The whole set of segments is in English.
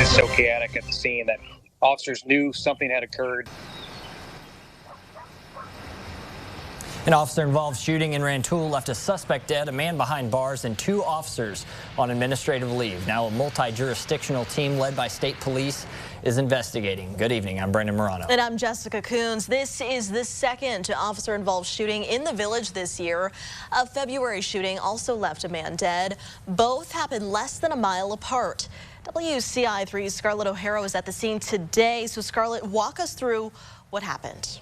is so chaotic at the scene that officers knew something had occurred. An officer-involved shooting in Rantoul left a suspect dead, a man behind bars, and 2 officers on administrative leave. Now a multi-jurisdictional team led by state police is investigating. Good evening, I'm Brendan Morano. And I'm Jessica Coons. This is the second officer-involved shooting in the village this year. A February shooting also left a man dead. Both happened less than a mile apart. WCI 3's Scarlett O'Hara was at the scene today. So Scarlett, walk us through what happened.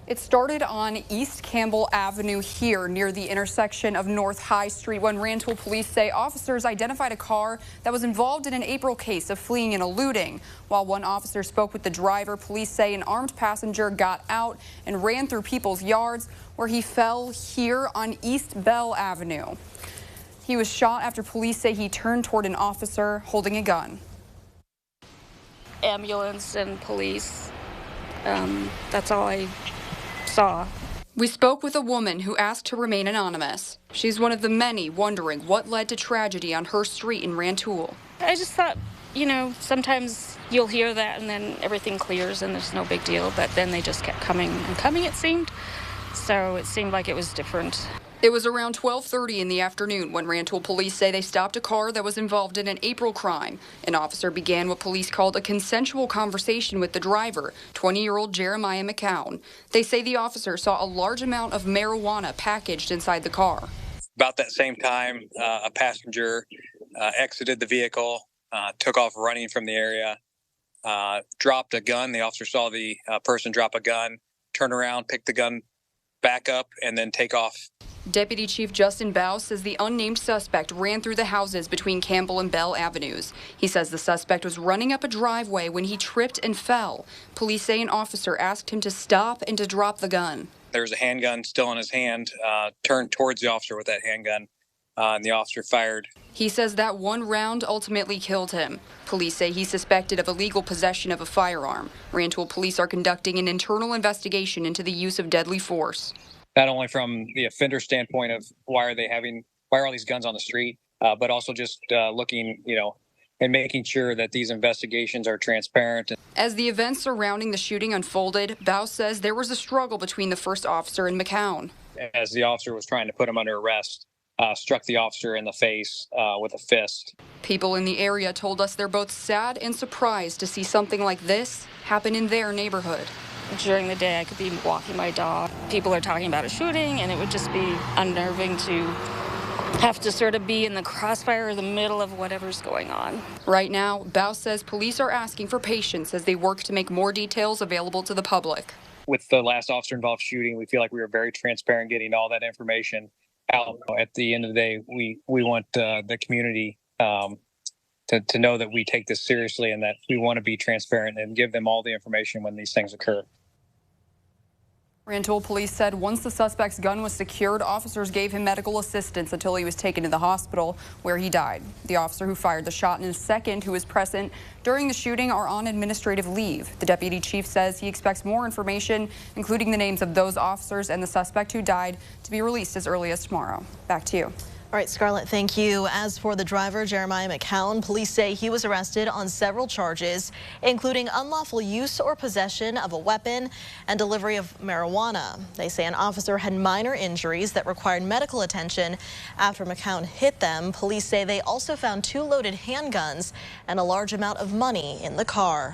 It started on East Campbell Avenue here near the intersection of North High Street when Rantoul police say officers identified a car that was involved in an April case of fleeing and eluding. While one officer spoke with the driver, police say an armed passenger got out and ran through people's yards where he fell here on East Bell Avenue. He was shot after police say he turned toward an officer holding a gun. Ambulance and police, that's all I saw. We spoke with a woman who asked to remain anonymous. She's one of the many wondering what led to tragedy on her street in Rantoul. I just thought, you know, sometimes you'll hear that and then everything clears and there's no big deal, but then they just kept coming and coming, it seemed. So it seemed like it was different. It was around 12:30 in the afternoon when Rantoul police say they stopped a car that was involved in an April crime. An officer began what police called a consensual conversation with the driver, 20-year-old Jeremiah McCown. They say the officer saw a large amount of marijuana packaged inside the car. About that same time, a passenger exited the vehicle, took off running from the area, dropped a gun. The officer saw the person drop a gun, turn around, pick the gun back up, and then take off. Deputy Chief Justin Bow says the unnamed suspect ran through the houses between Campbell and Bell Avenues. He says the suspect was running up a driveway when he tripped and fell. Police say an officer asked him to stop and to drop the gun. There's a handgun still in his hand, turned towards the officer with that handgun, and the officer fired. He says that one round ultimately killed him. Police say he's suspected of illegal possession of a firearm. Rantoul police are conducting an internal investigation into the use of deadly force. Not only from the offender standpoint of why are all these guns on the street, but also just looking, and making sure that these investigations are transparent. As the events surrounding the shooting unfolded, Bow says there was a struggle between the first officer and McCown. As the officer was trying to put him under arrest, struck the officer in the face with a fist. People in the area told us they're both sad and surprised to see something like this happen in their neighborhood. During the day, I could be walking my dog. People are talking about a shooting, and it would just be unnerving to have to sort of be in the crossfire or the middle of whatever's going on. Right now, Bow says police are asking for patience as they work to make more details available to the public. With the last officer-involved shooting, we feel like we were very transparent getting all that information out. At the end of the day, we want the community to know that we take this seriously and that we want to be transparent and give them all the information when these things occur. Rantoul police said once the suspect's gun was secured, officers gave him medical assistance until he was taken to the hospital where he died. The officer who fired the shot and his second, who was present during the shooting, are on administrative leave. The deputy chief says he expects more information, including the names of those officers and the suspect who died, to be released as early as tomorrow. Back to you. All right, Scarlett, thank you. As for the driver, Jeremiah McCown, police say he was arrested on several charges, including unlawful use or possession of a weapon and delivery of marijuana. They say an officer had minor injuries that required medical attention after McCown hit them. Police say they also found 2 loaded handguns and a large amount of money in the car.